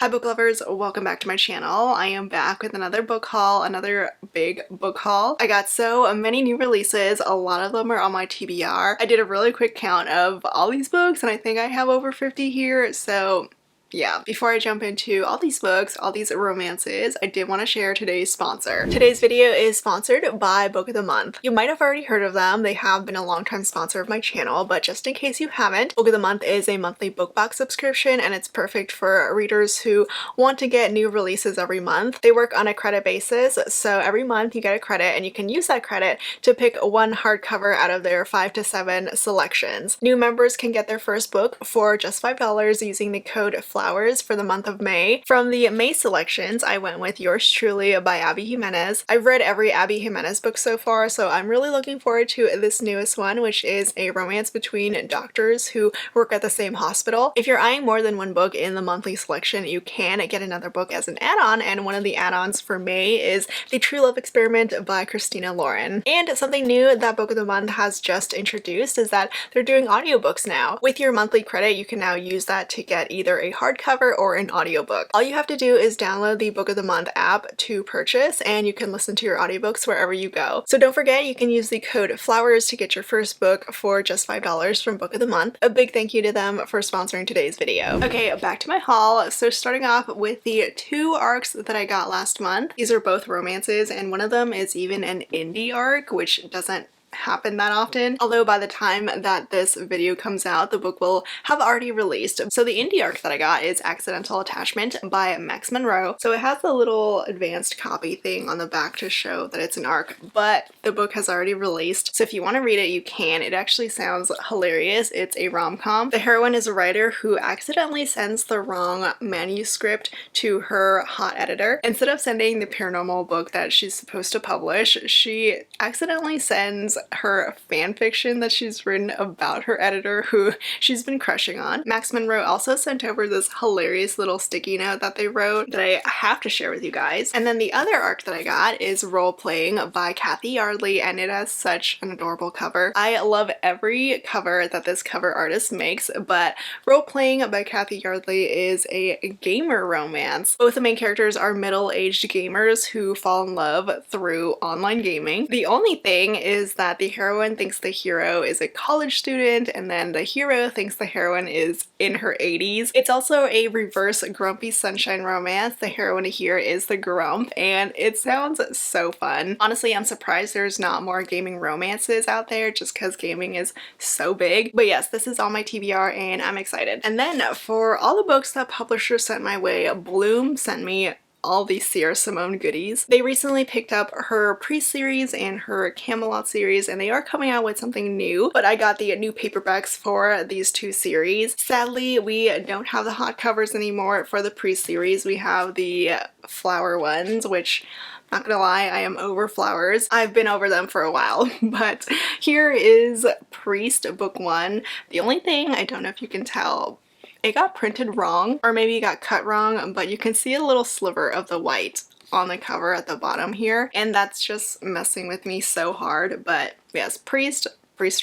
Hi book lovers, welcome back to my channel. I am back with another book haul, another big book haul. I got so many new releases, a lot of them are on my TBR. I did a really quick count of all these books and I think I have over 50 here, so yeah. Before I jump into all these books, all these romances, I did want to share today's sponsor. Today's video is sponsored by Book of the Month. You might have already heard of them. They have been a long-time sponsor of my channel, but just in case you haven't, Book of the Month is a monthly book box subscription and it's perfect for readers who want to get new releases every month. They work on a credit basis, so every month you get a credit and you can use that credit to pick one hardcover out of their 5 to 7 selections. New members can get their first book for just $5 using the code FLOWERS for the month of May. From the May selections, I went with Yours Truly by Abby Jimenez. I've read every Abby Jimenez book so far, so I'm really looking forward to this newest one, which is a romance between doctors who work at the same hospital. If you're eyeing more than one book in the monthly selection, you can get another book as an add-on, and one of the add-ons for May is The True Love Experiment by Christina Lauren. And something new that Book of the Month has just introduced is that they're doing audiobooks now. With your monthly credit, you can now use that to get either a hardcover or an audiobook. All you have to do is download the Book of the Month app to purchase, and you can listen to your audiobooks wherever you go. So don't forget, you can use the code FLOWERS to get your first book for just $5 from Book of the Month. A big thank you to them for sponsoring today's video. Okay, back to my haul. So starting off with the two arcs that I got last month. These are both romances, and one of them is even an indie arc, which doesn't happen that often, although by the time that this video comes out the book will have already released. So the indie arc that I got is Accidental Attachment by Max Monroe. So it has a little advanced copy thing on the back to show that it's an arc, but the book has already released, so if you want to read it you can. It actually sounds hilarious. It's a rom-com. The heroine is a writer who accidentally sends the wrong manuscript to her hot editor. Instead of sending the paranormal book that she's supposed to publish, she accidentally sends her fan fiction that she's written about her editor who she's been crushing on. Max Monroe also sent over this hilarious little sticky note that they wrote that I have to share with you guys. And then the other arc that I got is Role Playing by Kathy Yardley, and it has such an adorable cover. I love every cover that this cover artist makes, but Role Playing by Kathy Yardley is a gamer romance. Both the main characters are middle-aged gamers who fall in love through online gaming. The only thing is that the heroine thinks the hero is a college student, and then the hero thinks the heroine is in her 80s. It's also a reverse Grumpy Sunshine romance. The heroine here is the grump, and it sounds so fun. Honestly, I'm surprised there's not more gaming romances out there just because gaming is so big. But yes, this is on my TBR and I'm excited. And then for all the books that publishers sent my way, Bloom sent me all these Sierra Simone goodies. They recently picked up her Pre-series and her Camelot series, and they are coming out with something new, but I got the new paperbacks for these two series. Sadly, we don't have the hot covers anymore for the Pre-series. We have the flower ones, which, not gonna lie, I am over flowers. I've been over them for a while, but here is Priest Book 1. The only thing, I don't know if you can tell, it got printed wrong, or maybe it got cut wrong, but you can see a little sliver of the white on the cover at the bottom here, and that's just messing with me so hard. But yes, Priest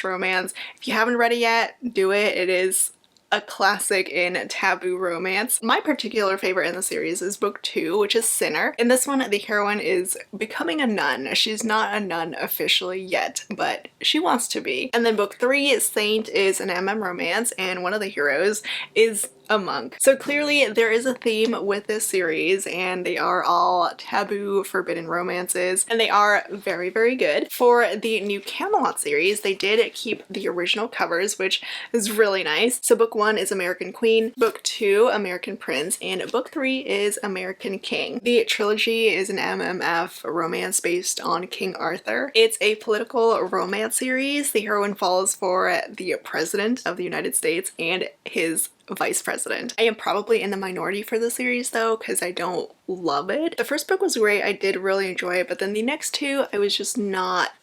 romance. If you haven't read it yet, do it. It is a classic in taboo romance. My particular favorite in the series is book 2, which is Sinner. In this one, the heroine is becoming a nun. She's not a nun officially yet, but she wants to be. And then book 3, Saint, is an MM romance, and one of the heroes is a monk. So clearly there is a theme with this series, and they are all taboo, forbidden romances, and they are very, very good. For the new Camelot series, they did keep the original covers, which is really nice. So book 1 is American Queen, book 2 American Prince, and book 3 is American King. The trilogy is an MMF romance based on King Arthur. It's a political romance series. The heroine falls for the President of the United States and his vice president. I am probably in the minority for the series though, because I don't love it. The first book was great, I did really enjoy it, but then the next two I was just not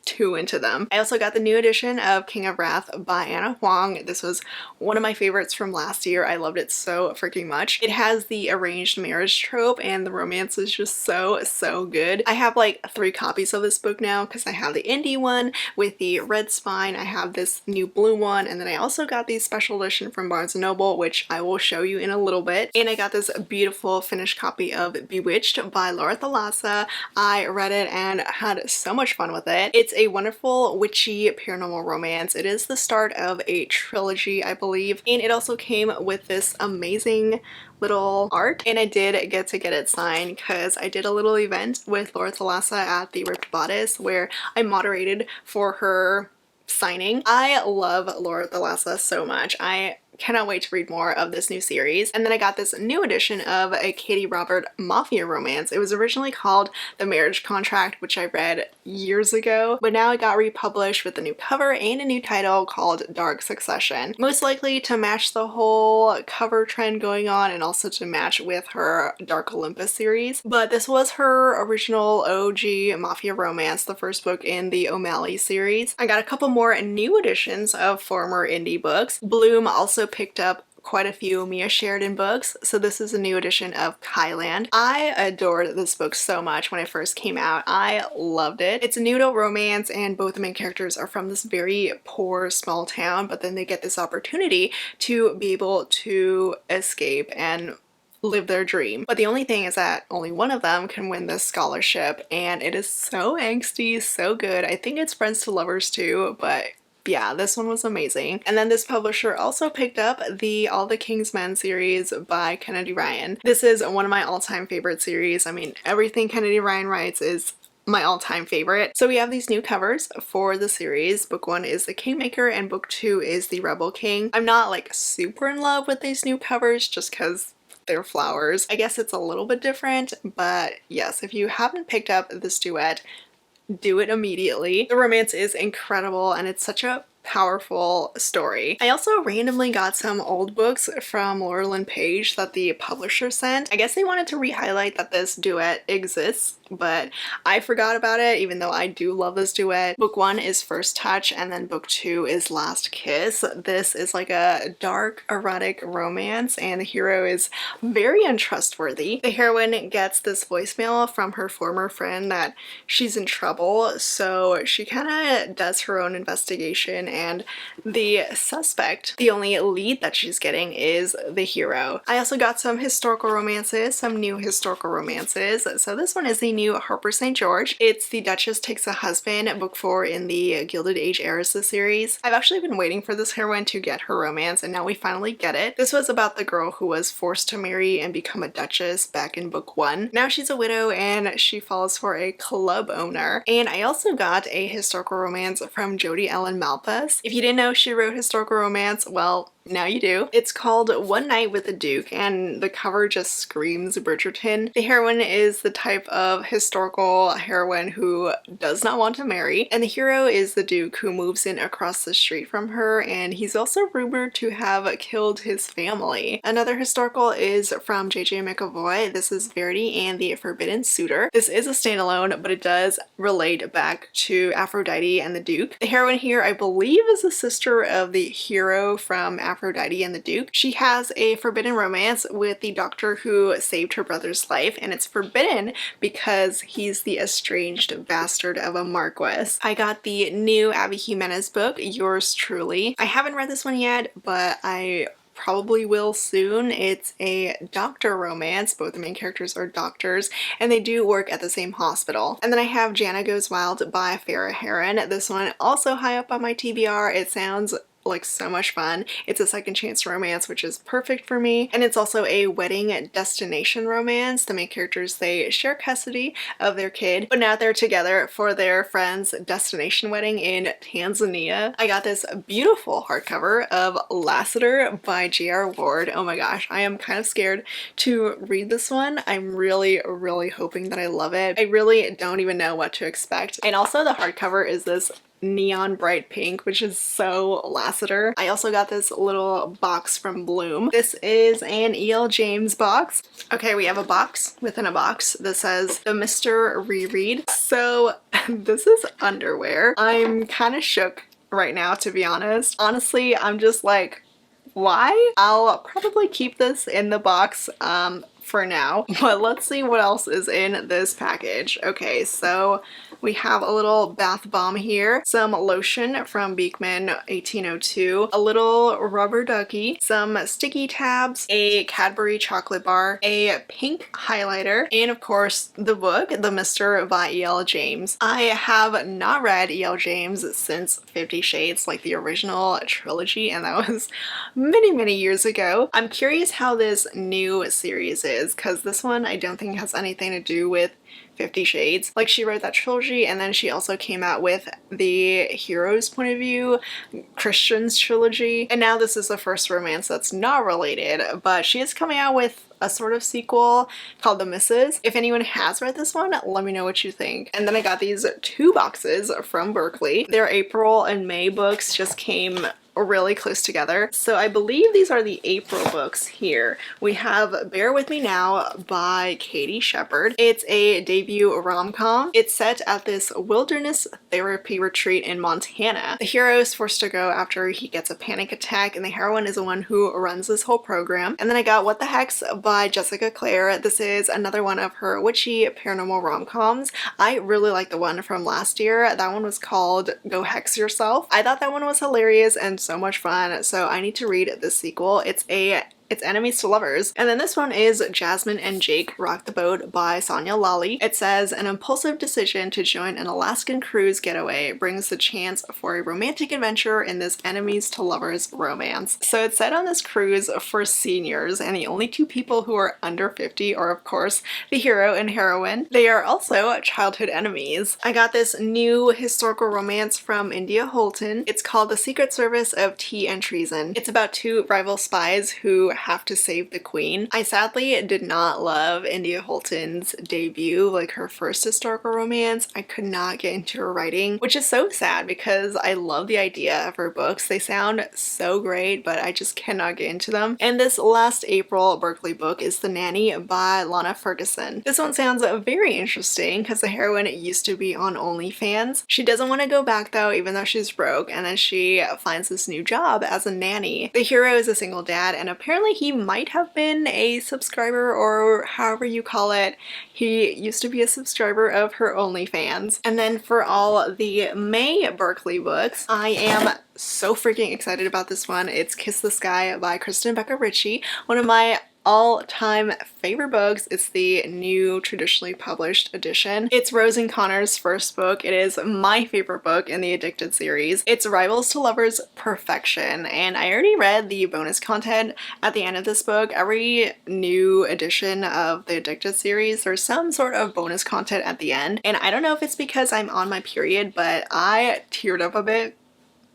too into them. I also got the new edition of King of Wrath by Anna Huang. This was one of my favorites from last year. I loved it so freaking much. It has the arranged marriage trope and the romance is just so good. I have like 3 copies of this book now because I have the indie one with the red spine, I have this new blue one, and then I also got the special edition from Barnes & Noble, which I will show you in a little bit. And I got this beautiful finished copy of Bewitched by Laura Thalassa. I read it and had so much fun with it. It's a wonderful witchy paranormal romance. It is the start of a trilogy, I believe, and it also came with this amazing little art, and I did get to get it signed because I did a little event with Laura Thalassa at the Ripped Bodice where I moderated for her signing. I love Laura Thalassa so much. I cannot wait to read more of this new series. And then I got this new edition of a Katie Robert mafia romance. It was originally called The Marriage Contract, which I read years ago, but now it got republished with a new cover and a new title called Dark Succession. Most likely to match the whole cover trend going on and also to match with her Dark Olympus series. But this was her original OG mafia romance, the first book in the O'Malley series. I got a couple more new editions of former indie books. Bloom also picked up quite a few Mia Sheridan books, so this is a new edition of Kyland. I adored this book so much when it first came out. I loved it. It's a new adult romance and both the main characters are from this very poor small town, but then they get this opportunity to be able to escape and live their dream. But the only thing is that only one of them can win this scholarship, and it is so angsty, so good. I think it's Friends to Lovers too, but yeah, this one was amazing. And then this publisher also picked up the All the King's Men series by Kennedy Ryan. This is one of my all-time favorite series. I mean, everything Kennedy Ryan writes is my all-time favorite. So we have these new covers for the series. Book 1 is the Kingmaker and book 2 is the Rebel King. I'm not like super in love with these new covers just because they're flowers. I guess it's a little bit different, but yes, if you haven't picked up this duet, do it immediately. The romance is incredible and it's such a powerful story. I also randomly got some old books from Laura Lynn Page that the publisher sent. I guess they wanted to re-highlight that this duet exists, but I forgot about it even though I do love this duet. Book 1 is First Touch and then book 2 is Last Kiss. This is like a dark erotic romance and the hero is very untrustworthy. The heroine gets this voicemail from her former friend that she's in trouble, so she kind of does her own investigation and the suspect, the only lead that she's getting, is the hero. I also got some historical romances, some new historical romances. So this one is the new Harper St. George. It's The Duchess Takes a Husband, book 4 in the Gilded Age Heiresses series. I've actually been waiting for this heroine to get her romance and now we finally get it. This was about the girl who was forced to marry and become a duchess back in book 1. Now she's a widow and she falls for a club owner. And I also got a historical romance from Jodi Ellen Malpas. If you didn't know she wrote historical romance, well, now you do. It's called One Night with the Duke and the cover just screams Bridgerton. The heroine is the type of historical heroine who does not want to marry, and the hero is the Duke who moves in across the street from her, and he's also rumored to have killed his family. Another historical is from J.J. McAvoy. This is Verity and the Forbidden Suitor. This is a standalone, but it does relate back to Aphrodite and the Duke. The heroine here, I believe, is a sister of the hero from Aphrodite and the Duke. She has a forbidden romance with the doctor who saved her brother's life, and it's forbidden because he's the estranged bastard of a marquis. I got the new Abby Jimenez book, Yours Truly. I haven't read this one yet, but I probably will soon. It's a doctor romance. Both the main characters are doctors and they do work at the same hospital. And then I have Jana Goes Wild by Farrah Heron. This one also high up on my TBR. It sounds like so much fun. It's a second chance romance, which is perfect for me. And it's also a wedding destination romance. The main characters, they share custody of their kid, but now they're together for their friend's destination wedding in Tanzania. I got this beautiful hardcover of Lassiter by J.R. Ward. Oh my gosh, I am kind of scared to read this one. I'm really hoping that I love it. I really don't even know what to expect. And also the hardcover is this neon bright pink, which is so Lassiter. I also got this little box from Bloom. This is an E.L. James box. Okay, we have a box within a box that says the Mr. Reread. So this is underwear. I'm kind of shook right now, to be honest. Honestly, I'm just like, why? I'll probably keep this in the box for now, but let's see what else is in this package. Okay, so we have a little bath bomb here, some lotion from Beekman 1802, a little rubber ducky, some sticky tabs, a Cadbury chocolate bar, a pink highlighter, and of course the book, The Mister by E.L. James. I have not read E.L. James since 50 Shades, like the original trilogy, and that was many years ago. I'm curious how this new series is, because this one I don't think has anything to do with 50 Shades. Like, she wrote that trilogy and then she also came out with the hero's point of view, Christian's trilogy, and now this is the first romance that's not related, but she is coming out with a sort of sequel called The Misses. If anyone has read this one, let me know what you think. And then I got these two boxes from Berkeley. Their April and May books just came really close together. So I believe these are the April books here. We have Bear With Me Now by Katie Shepherd. It's a debut rom-com. It's set at this wilderness therapy retreat in Montana. The hero is forced to go after he gets a panic attack, and the heroine is the one who runs this whole program. And then I got What the Hex by Jessica Clare. This is another one of her witchy paranormal rom-coms. I really like the one from last year. That one was called Go Hex Yourself. I thought that one was hilarious and so much fun, so I need to read this sequel. It's enemies to lovers. And then this one is Jasmine and Jake Rock the Boat by Sonia Lally. It says, an impulsive decision to join an Alaskan cruise getaway brings the chance for a romantic adventure in this enemies to lovers romance. So it's set on this cruise for seniors, and the only two people who are under 50 are of course the hero and heroine. They are also childhood enemies. I got this new historical romance from India Holton. It's called The Secret Service of Tea and Treason. It's about two rival spies who have to save the queen. I sadly did not love India Holton's debut, like her first historical romance. I could not get into her writing, which is so sad because I love the idea of her books. They sound so great, but I just cannot get into them. And this last April Berkeley book is The Nanny by Lana Ferguson. This one sounds very interesting because the heroine used to be on OnlyFans. She doesn't want to go back though, even though she's broke, and then she finds this new job as a nanny. The hero is a single dad, and apparently he might have been a subscriber, or however you call it. He used to be a subscriber of her OnlyFans. And then for all the May Berkeley books, I am so freaking excited about this one. It's Kiss the Sky by Kristen Becca Ritchie, one of my all-time favorite books. It's the new traditionally published edition. It's Rose and Connor's first book. It is my favorite book in the Addicted series. It's rivals to lovers perfection, and I already read the bonus content at the end of this book. Every new edition of the Addicted series, there's some sort of bonus content at the end, and I don't know if it's because I'm on my period, but I teared up a bit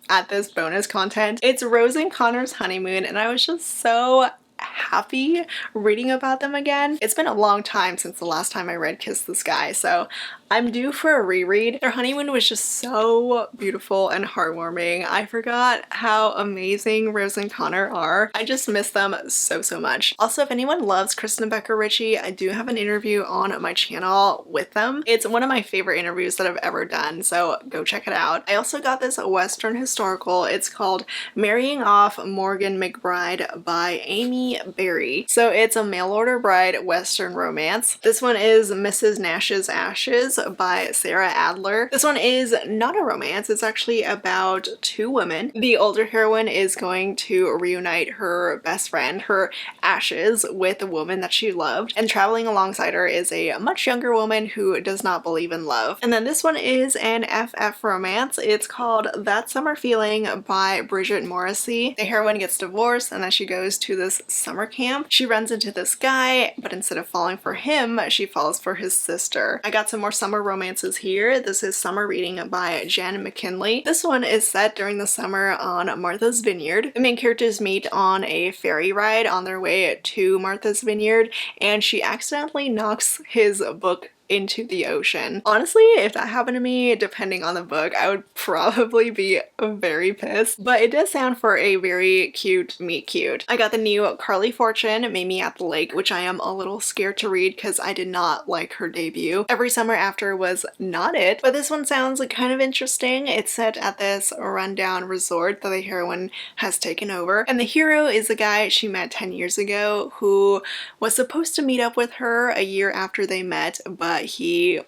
at this bonus content. It's Rose and Connor's honeymoon, and I was just so happy reading about them again. It's been a long time since the last time I read Kiss the Sky, so I'm due for a reread. Their honeymoon was just so beautiful and heartwarming. I forgot how amazing Rose and Connor are. I just miss them so much. Also, if anyone loves Kristen Becca Ritchie, I do have an interview on my channel with them. It's one of my favorite interviews that I've ever done, so go check it out. I also got this Western historical. It's called Marrying Off Morgan McBride by Amy Berry. So it's a mail-order bride Western romance. This one is Mrs. Nash's Ashes by Sarah Adler. This one is not a romance. It's actually about two women. The older heroine is going to reunite her best friend, her ashes, with a woman that she loved, and traveling alongside her is a much younger woman who does not believe in love. And then this one is an FF romance. It's called That Summer Feeling by Bridget Morrissey. The heroine gets divorced and then she goes to this summer camp. She runs into this guy, but instead of falling for him, she falls for his sister. I got some more summer romances here. This is Summer Reading by Jen McKinley. This one is set during the summer on Martha's Vineyard. The main characters meet on a ferry ride on their way to Martha's Vineyard, and she accidentally knocks his book into the ocean. Honestly, if that happened to me, depending on the book, I would probably be very pissed, but it does sound for a very cute meet cute. I got the new Carly Fortune, Meet Me at the Lake, which I am a little scared to read because I did not like her debut. Every Summer After was not it, but this one sounds like kind of interesting. It's set at this rundown resort that the heroine has taken over, and the hero is a guy she met 10 years ago who was supposed to meet up with her a year after they met, but he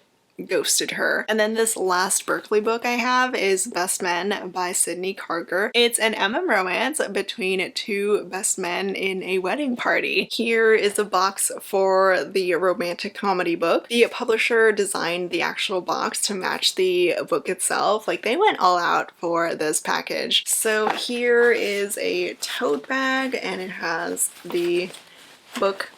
ghosted her. And then this last Berkeley book I have is Best Men by Sydney Carger. It's an romance between two best men in a wedding party. Here is a box for the romantic comedy book. The publisher designed the actual box to match the book itself. Like, they went all out for this package. So here is a tote bag, and it has the book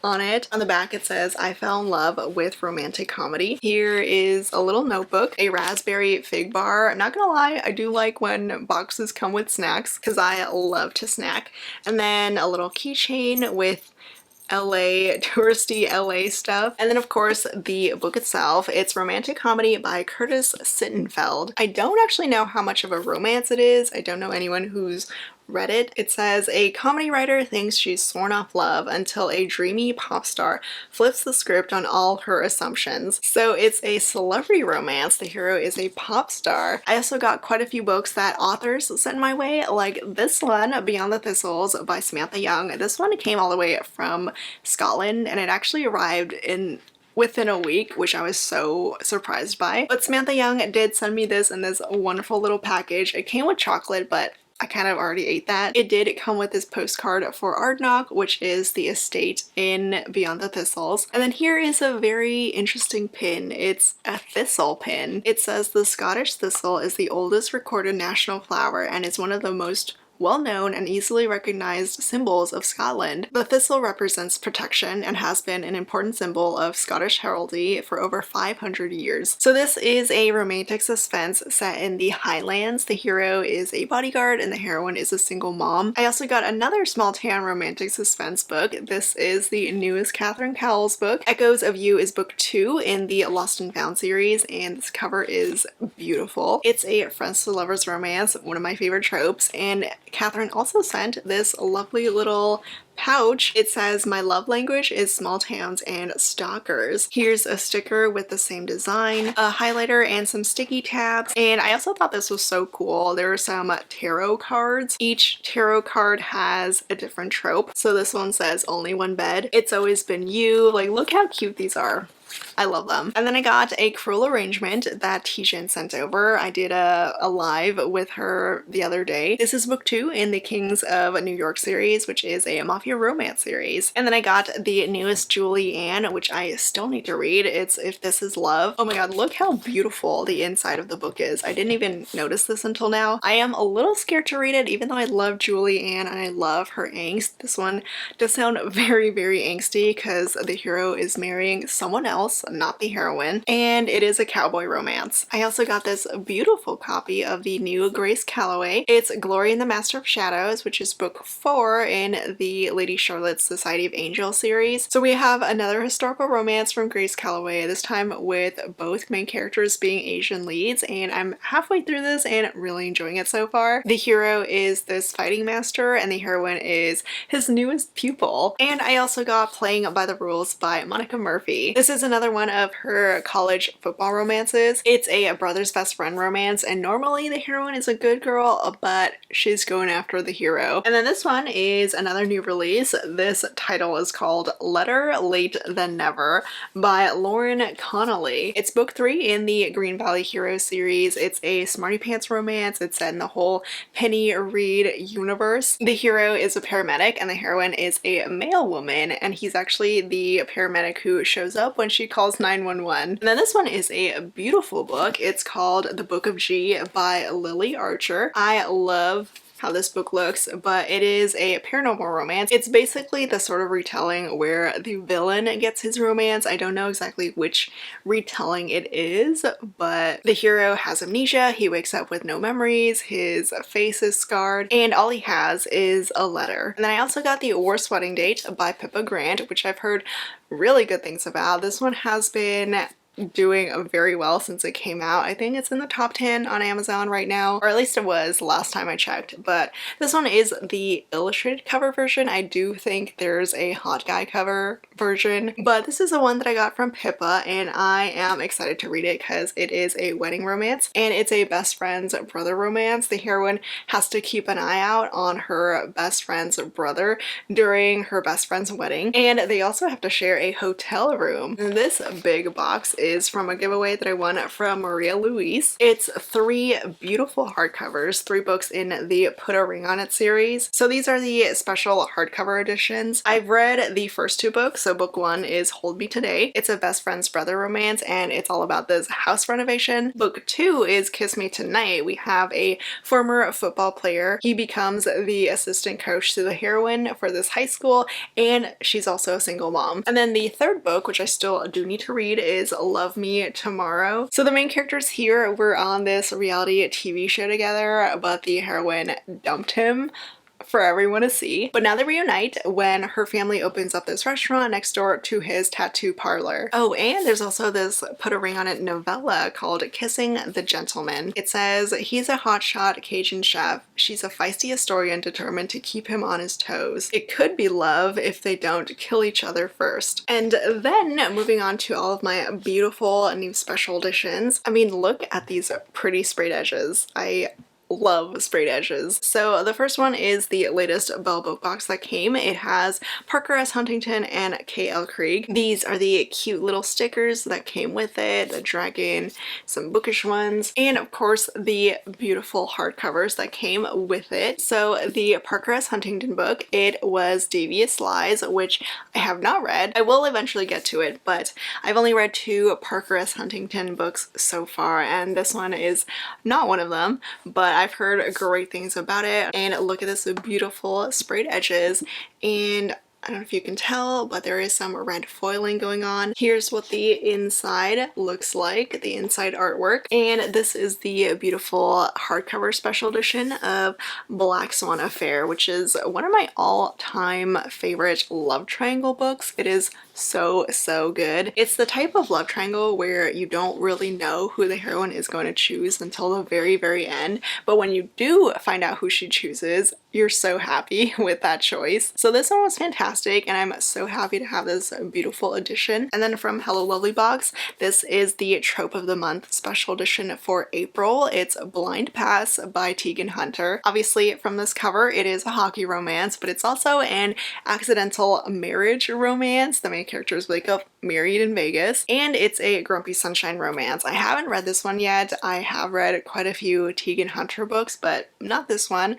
on it. On the back it says, I fell in love with romantic comedy. Here is a little notebook, a raspberry fig bar. I'm not gonna lie, I do like when boxes come with snacks because I love to snack. And then a little keychain with LA, touristy LA stuff. And then of course the book itself. It's romantic comedy by Curtis Sittenfeld. I don't actually know how much of a romance it is. I don't know anyone who's read it. It says, a comedy writer thinks she's sworn off love until a dreamy pop star flips the script on all her assumptions. So it's a celebrity romance. The hero is a pop star. I also got quite a few books that authors sent my way, like this one, Beyond the Thistles by Samantha Young. This one came all the way from Scotland, and it actually arrived within a week, which I was so surprised by. But Samantha Young did send me this in this wonderful little package. It came with chocolate, but I kind of already ate that. It did come with this postcard for Ardnock, which is the estate in Beyond the Thistles. And then here is a very interesting pin. It's a thistle pin. It says the Scottish thistle is the oldest recorded national flower and is one of the most well-known and easily recognized symbols of Scotland. The thistle represents protection and has been an important symbol of Scottish heraldry for over 500 years. So this is a romantic suspense set in the Highlands. The hero is a bodyguard and the heroine is a single mom. I also got another small town romantic suspense book. This is the newest Catherine Cowell's book. Echoes of You is book 2 in the Lost and Found series, and this cover is beautiful. It's a friends to lovers romance, one of my favorite tropes, and Catherine also sent this lovely little pouch. It says, my love language is small towns and stalkers. Here's a sticker with the same design, a highlighter, and some sticky tabs. And I also thought this was so cool. There are some tarot cards. Each tarot card has a different trope. So this one says, only one bed. It's always been you. Like, look how cute these are. I love them. And then I got a Cruel Arrangement that Tijan sent over. I did a live with her the other day. This is book 2 in the Kings of New York series, which is a mafia romance series. And then I got the newest Julie Ann, which I still need to read. It's If This Is Love. Oh my god, look how beautiful the inside of the book is. I didn't even notice this until now. I am a little scared to read it, even though I love Julie Ann and I love her angst. This one does sound very, very angsty because the hero is marrying someone else, not the heroine, and it is a cowboy romance. I also got this beautiful copy of the new Grace Calloway. It's Glory and the Master of Shadows, which is book 4 in the Lady Charlotte's Society of Angels series. So we have another historical romance from Grace Calloway, this time with both main characters being Asian leads, and I'm halfway through this and really enjoying it so far. The hero is this fighting master and the heroine is his newest pupil. And I also got Playing by the Rules by Monica Murphy. This is another one of her college football romances. It's a brother's best friend romance, and normally the heroine is a good girl, but she's going after the hero. And then this one is another new release. This title is called Letter Late Than Never by Lauren Connolly. It's book 3 in the Green Valley Hero series. It's a smarty pants romance. It's set in the whole Penny Reed universe. The hero is a paramedic and the heroine is a male woman, and he's actually the paramedic who shows up when she calls 911. And then this one is a beautiful book. It's called The Book of G by Lily Archer. I love how this book looks, but it is a paranormal romance. It's basically the sort of retelling where the villain gets his romance. I don't know exactly which retelling it is, but the hero has amnesia. He wakes up with no memories, his face is scarred, and all he has is a letter. And then I also got The Worst Wedding Date by Pippa Grant, which I've heard really good things about. This one has been doing very well since it came out. I think it's in the top 10 on Amazon right now, or at least it was last time I checked, but this one is the illustrated cover version. I do think there's a hot guy cover version, but this is the one that I got from Pippa, and I am excited to read it because it is a wedding romance and it's a best friend's brother romance. The heroine has to keep an eye out on her best friend's brother during her best friend's wedding, and they also have to share a hotel room. This big box is from a giveaway that I won from Maria Louise. It's 3 beautiful hardcovers, 3 books in the Put a Ring on It series. So these are the special hardcover editions. I've read the first 2 books. So book 1 is Hold Me Today. It's a best friend's brother romance and it's all about this house renovation. Book 2 is Kiss Me Tonight. We have a former football player. He becomes the assistant coach to the heroine for this high school, and she's also a single mom. And then the third book, which I still do need to read, is Love Me Tomorrow. So the main characters here were on this reality TV show together, but the heroine dumped him for everyone to see. But now they reunite when her family opens up this restaurant next door to his tattoo parlor. Oh, and there's also this Put a Ring on It novella called Kissing the Gentleman. It says he's a hotshot Cajun chef. She's a feisty historian determined to keep him on his toes. It could be love if they don't kill each other first. And then moving on to all of my beautiful new special editions. I mean, look at these pretty sprayed edges. I love sprayed edges. So the first one is the latest Belle book box that came. It has Parker S. Huntington and K.L. Krieg. These are the cute little stickers that came with it, the dragon, some bookish ones, and of course the beautiful hardcovers that came with it. So the Parker S. Huntington book, it was Devious Lies, which I have not read. I will eventually get to it, but I've only read 2 Parker S. Huntington books so far, and this one is not one of them, but I've heard great things about it. And look at this beautiful sprayed edges, and I don't know if you can tell, but there is some red foiling going on. Here's what the inside looks like, the inside artwork. And this is the beautiful hardcover special edition of Black Swan Affair, which is one of my all-time favorite love triangle books. It is so good. It's the type of love triangle where you don't really know who the heroine is going to choose until the very end, but when you do find out who she chooses, you're so happy with that choice. So this one was fantastic, and I'm so happy to have this beautiful edition. And then from Hello Lovely Box, this is the Trope of the Month special edition for April. It's Blind Pass by Tegan Hunter. Obviously from this cover it is a hockey romance, but it's also an accidental marriage romance. The main characters wake up married in Vegas, and it's a Grumpy Sunshine romance. I haven't read this one yet. I have read quite a few Tegan Hunter books, but not this one.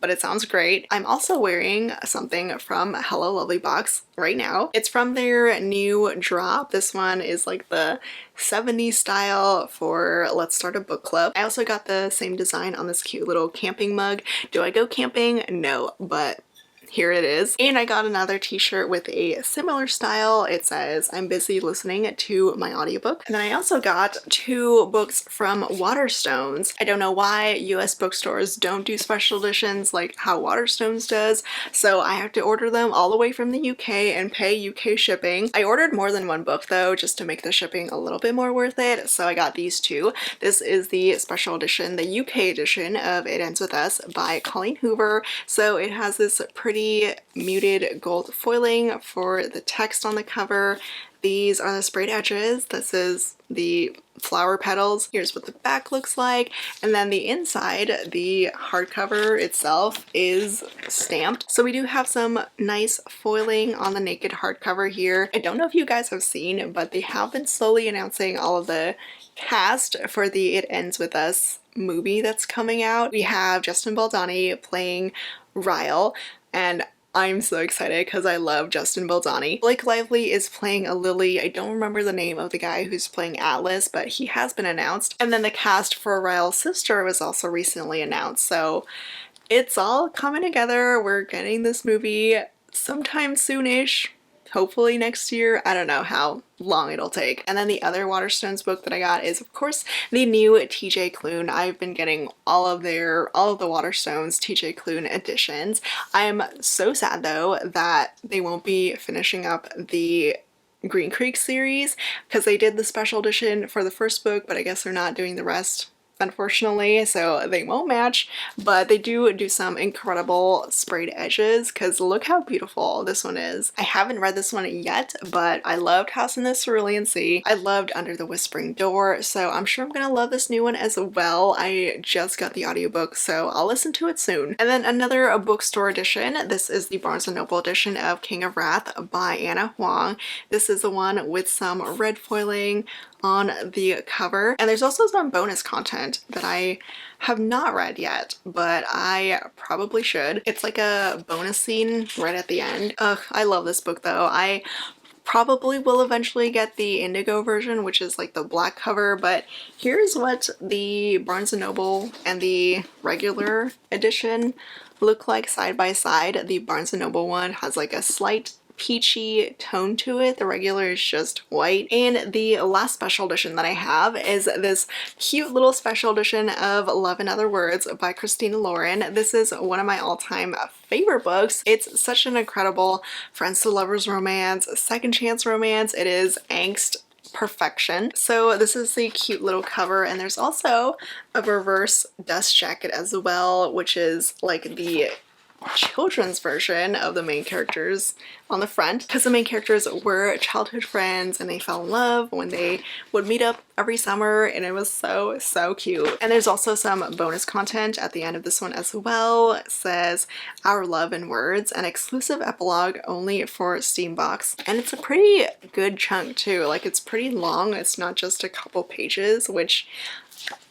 But it sounds great. I'm also wearing something from Hello Lovely Box right now. It's from their new drop. This one is like the 70s style for Let's Start a Book Club. I also got the same design on this cute little camping mug. Do I go camping? No, but here it is. And I got another t-shirt with a similar style. It says, I'm busy listening to my audiobook. And then I also got 2 books from Waterstones. I don't know why US bookstores don't do special editions like how Waterstones does, so I have to order them all the way from the UK and pay UK shipping. I ordered more than 1 book though, just to make the shipping a little bit more worth it, so I got these 2. This is the special edition, the UK edition of It Ends With Us by Colleen Hoover. So it has this pretty muted gold foiling for the text on the cover. These are the sprayed edges. This is the flower petals. Here's what the back looks like. And then the inside, the hardcover itself is stamped. So we do have some nice foiling on the naked hardcover here. I don't know if you guys have seen, but they have been slowly announcing all of the cast for the It Ends With Us movie that's coming out. We have Justin Baldoni playing Ryle, and I'm so excited because I love Justin Baldoni. Blake Lively is playing a Lily. I don't remember the name of the guy who's playing Atlas, but he has been announced. And then the cast for Ryle's sister was also recently announced, so it's all coming together. We're getting this movie sometime soonish. Hopefully next year. I don't know how long it'll take. And then the other Waterstones book that I got is of course the new TJ Klune. I've been getting all of the Waterstones TJ Klune editions. I'm so sad though that they won't be finishing up the Green Creek series because they did the special edition for the first book, but I guess they're not doing the rest, unfortunately, so they won't match, but they do some incredible sprayed edges because look how beautiful this one is. I haven't read this one yet, but I loved House in the Cerulean Sea. I loved Under the Whispering Door, so I'm sure I'm gonna love this new one as well. I just got the audiobook, so I'll listen to it soon. And then another bookstore edition. This is the Barnes & Noble edition of King of Wrath by Anna Huang. This is the one with some red foiling on the cover, and there's also some bonus content that I have not read yet, but I probably should. It's like a bonus scene right at the end. Ugh, I love this book though. I probably will eventually get the indigo version, which is like the black cover, but here's what the Barnes & Noble and the regular edition look like side by side. The Barnes & Noble one has like a slight peachy tone to it. The regular is just white. And the last special edition that I have is this cute little special edition of Love in Other Words by Christina Lauren. This is one of my all-time favorite books. It's such an incredible friends to lovers romance, second chance romance. It is angst perfection. So this is the cute little cover, and there's also a reverse dust jacket as well, which is like the children's version of the main characters on the front, because the main characters were childhood friends and they fell in love when they would meet up every summer, and it was so cute. And there's also some bonus content at the end of this one as well. It says Our Love in Words, an exclusive epilogue only for Steambox, and it's a pretty good chunk too. Like, it's pretty long. It's not just a couple pages, which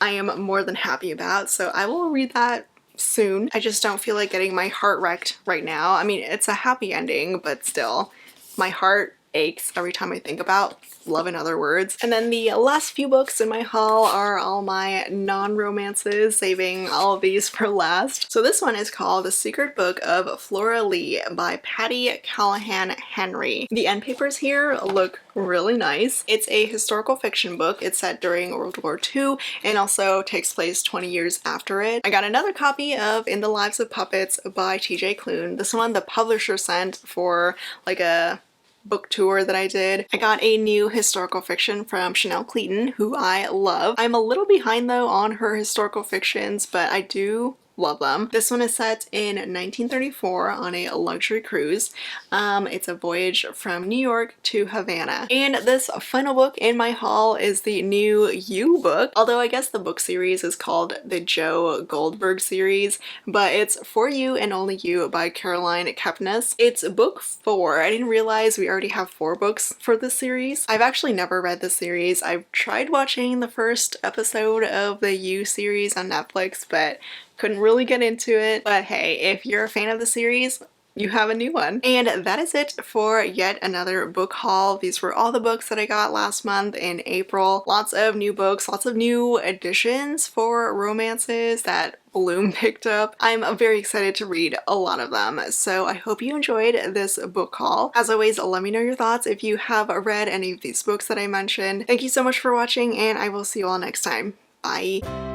I am more than happy about, so I will read that soon. I just don't feel like getting my heart wrecked right now. I mean, it's a happy ending, but still, my heart aches every time I think about Love in Other Words. And then the last few books in my haul are all my non-romances, saving all of these for last. So this one is called The Secret Book of Flora Lee by Patty Callahan Henry. The end papers here look really nice. It's a historical fiction book. It's set during World War II and also takes place 20 years after it. I got another copy of In the Lives of Puppets by TJ Klune. This one the publisher sent for like a book tour that I did. I got a new historical fiction from Chanel Clayton, who I love. I'm a little behind though on her historical fictions, but I do love them. This one is set in 1934 on a luxury cruise. It's a voyage from New York to Havana. And this final book in my haul is the new You book, although I guess the book series is called the Joe Goldberg series, but it's For You and Only You by Caroline Kepnes. It's book 4. I didn't realize we already have 4 books for this series. I've actually never read the series. I've tried watching the first episode of the You series on Netflix, but couldn't really get into it. But hey, if you're a fan of the series, you have a new one. And that is it for yet another book haul. These were all the books that I got last month in April. Lots of new books, lots of new additions for romances that Bloom picked up. I'm very excited to read a lot of them, so I hope you enjoyed this book haul. As always, let me know your thoughts if you have read any of these books that I mentioned. Thank you so much for watching, and I will see you all next time. Bye!